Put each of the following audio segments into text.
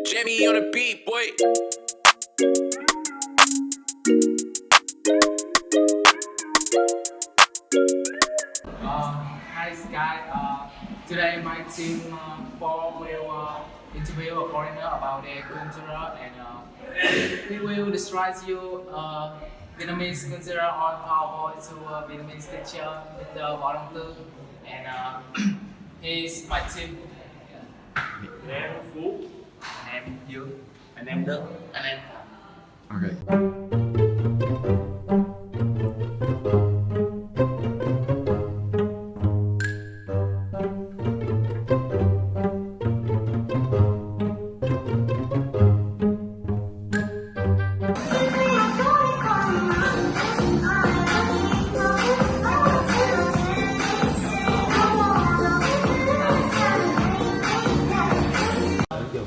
Jamie on the beat, boy. Hi Sky. Today my team four will interview a foreigner about their culture and we will describe you Vietnamese culture on PowerPoint to Vietnamese teacher Mr. Võ Đông Tư and he's my team. Anh em Phú, Anh em Dương, anh em Đức, anh em. Okay.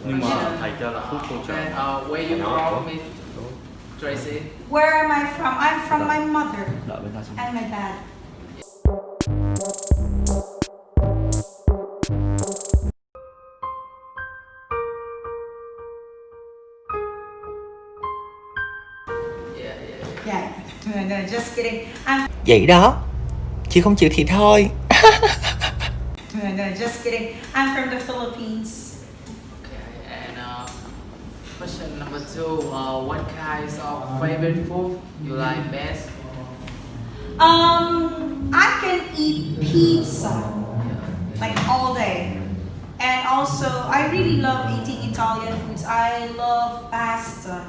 nhưng mà thầy cho là Phú cô Okay, trợ. where you from, Miss Tracy? Where am I from? I'm from my mother Đợi bên ta xong. and my dad. Yeah. No, just kidding. Vậy đó, chị không chịu thì thôi. No, just kidding. I'm from the Philippines. Okay, and question number two, what kinds of favorite food you like best? I can eat pizza like all day. And also, I really love eating Italian foods. I love pasta.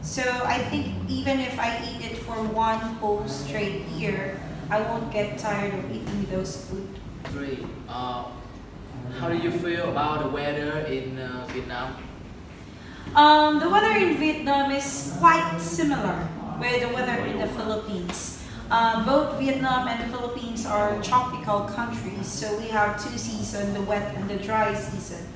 So I think even if I eat it for one whole straight year, I won't get tired of eating those food. Three, how do you feel about the weather in Vietnam? The weather in Vietnam is quite similar with the weather in the Philippines. Both Vietnam and the Philippines are tropical countries, so we have two seasons, the wet and the dry season.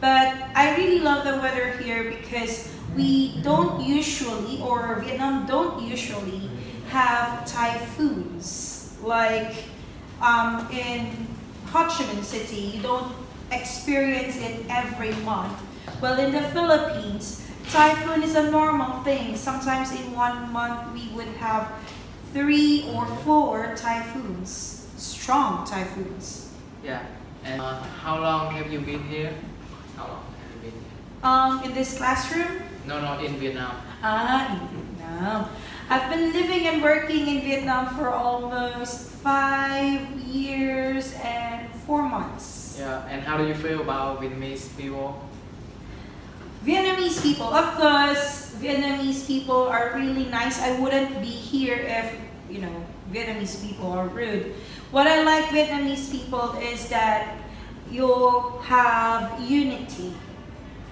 But I really love the weather here because we don't usually, or Vietnam don't usually have typhoons. Like in Ho Chi Minh City, you don't experience it every month. Well, in the Philippines, typhoon is a normal thing. Sometimes in 1 month, we would have 3 or 4 typhoons, strong typhoons. Yeah, and how long have you been here? How long have you been here? In this classroom? No, in Vietnam. In Vietnam. I've been living and working in Vietnam for almost 5 years and 4 months. Yeah, and how do you feel about Vietnamese people? Vietnamese people, of course, Vietnamese people are really nice. I wouldn't be here if, Vietnamese people are rude. What I like Vietnamese people is that you have unity.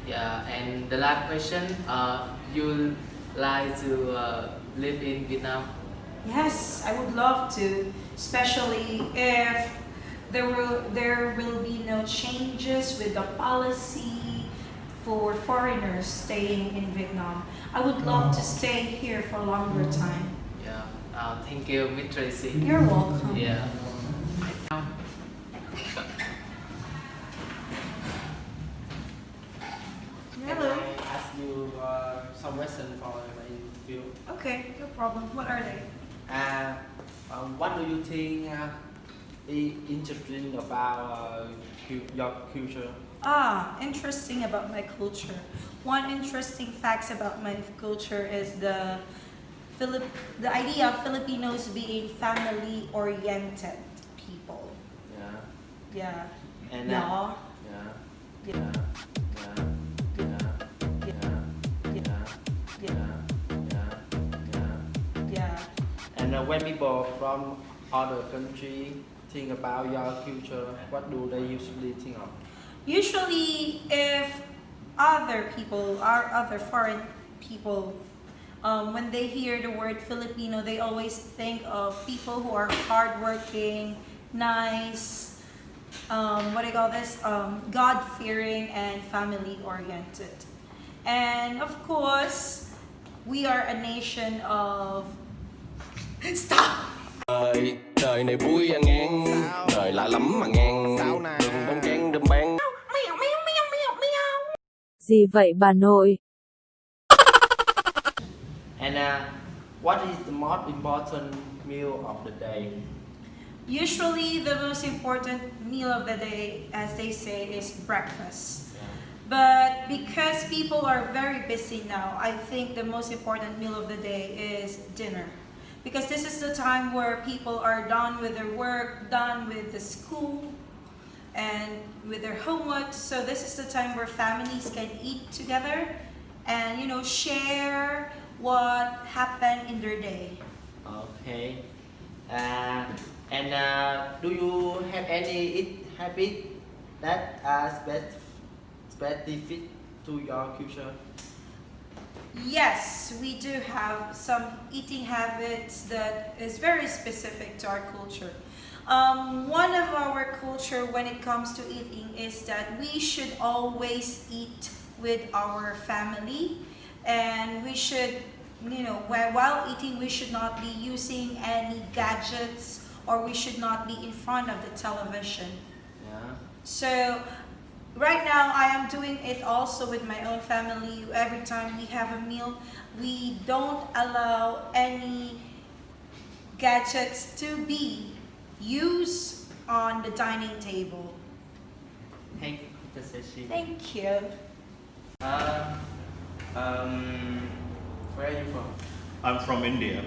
Yeah, and the last question, you like to live in Vietnam? Yes, I would love to, especially if there will be no changes with the policy for foreigners staying in Vietnam. I would love to stay here for a longer time. Yeah, thank you, Miss Tracy. You're welcome. Yeah. Hello. Can I ask you some questions for my interview? Okay, no problem. What are they? What do you think is interesting about your culture? Interesting about my culture. One interesting fact about my culture is the idea of Filipinos being family-oriented people. Yeah. Yeah. And Yeah. yeah. Yeah. Yeah. And when people from other country think about your culture, what do they usually think of? Usually, if other foreign people, when they hear the word Filipino, they always think of people who are hardworking, nice, God-fearing and family-oriented. And of course, we are a nation of... Stop! Đời này vui à ngang, đời lạ lắm mà ngang, đừng bông chan đừng ban. gì vậy bà nội? And what is the most important meal of the day? Usually, the most important meal of the day, as they say, is breakfast. But because people are very busy now, I think the most important meal of the day is dinner. Because this is the time where people are done with their work, done with the school, and with their homework. So this is the time where families can eat together and share what happened in their day. Okay. And do you have any eat habit that are specific to your culture? Yes, we do have some eating habits that is very specific to our culture. One of our culture when it comes to eating is that we should always eat with our family, and we should, while eating, we should not be using any gadgets, or we should not be in front of the television. Yeah. So right now, I am doing it also with my own family. Every time we have a meal, we don't allow any gadgets to be used on the dining table. Thank you, Mr. Sashi. Thank you. Uh, um, where are you from? I'm from India.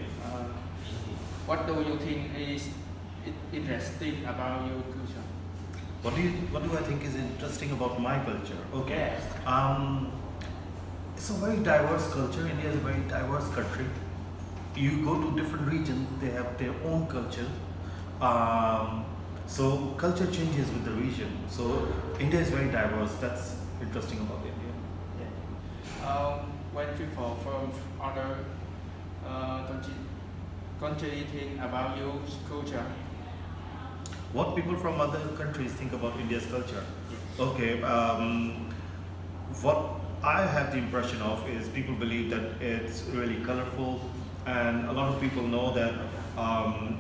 What do you think is interesting about your culture? What do I think is interesting about my culture? Okay. Yes. It's a very diverse culture. India is a very diverse country. You go to different regions, they have their own culture. So culture changes with the region. So India is very diverse. That's interesting about India. When people from other country think about your culture. What people from other countries think about India's culture? Okay, what I have the impression of is people believe that it's really colorful, and a lot of people know that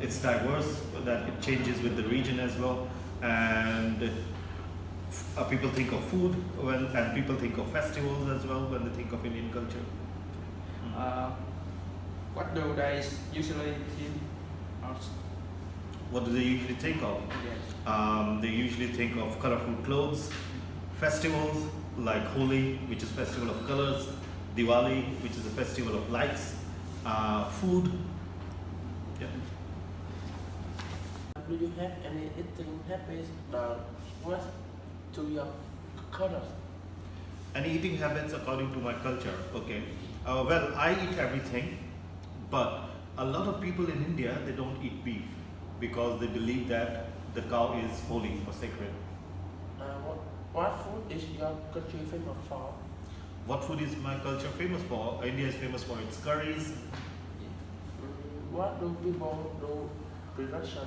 it's diverse, that it changes with the region as well, and people think of food and people think of festivals as well when they think of Indian culture. What do they usually think of? What do they usually think of? Yes. They usually think of colorful clothes, festivals like Holi, which is festival of colors, Diwali, which is a festival of lights, food. Yeah. Do you have any eating habits that was to your culture? Any eating habits according to my culture? Okay. Well, I eat everything, but a lot of people in India, they don't eat beef because they believe that the cow is holy or sacred. What food is your country famous for? What food is my culture famous for? India is famous for its curries. What do people do production?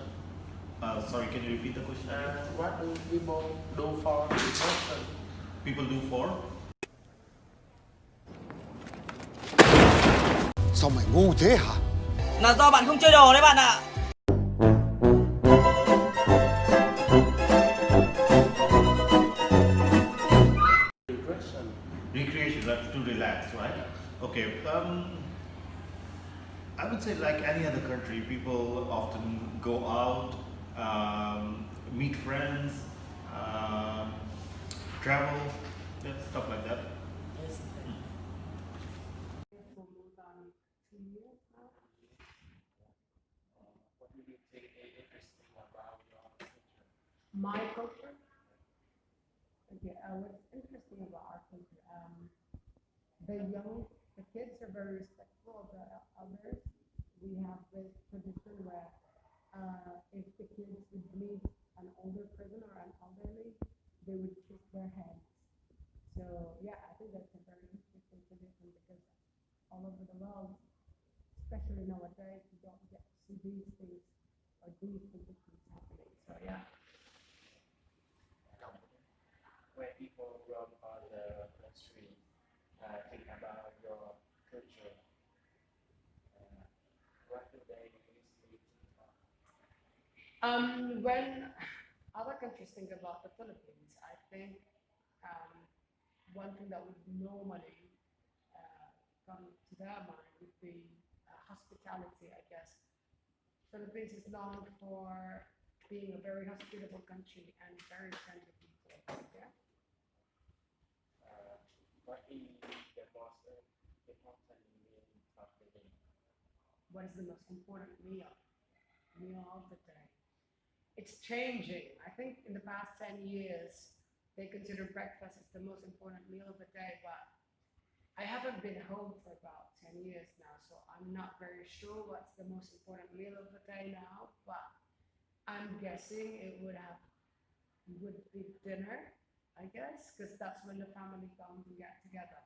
Sorry, can you repeat the question again? What do people do for production? People do for? Sao mày ngu thế hả? Là do bạn không chơi đồ đấy bạn ạ. Recreation, like to relax, right? Okay. I would say like any other country, people often go out, meet friends, travel, yeah, stuff like that. Yes. What do you think is interesting about your culture? My culture? Okay, what's interesting about our culture? The kids are very respectful of the elders. We have this tradition where if the kids would meet an older person or an elderly, they would kiss their heads. So yeah, I think that's a very interesting tradition because all over the world, especially nowadays, you don't get to see these things or these traditions happening. So yeah. When people from other country think about your culture, what do they usually think of? When other countries think about the Philippines, I think one thing that would normally come to their mind would be hospitality, I guess. Philippines is known for being a very hospitable country and very friendly people. Yeah. What is the most important meal of the day? What is the most important meal of the day? It's changing. I think in the past 10 years, they consider breakfast as the most important meal of the day, but I haven't been home for about 10 years now, so I'm not very sure what's the most important meal of the day now, but I'm guessing it would be dinner, I guess, because that's when the family comes and get together.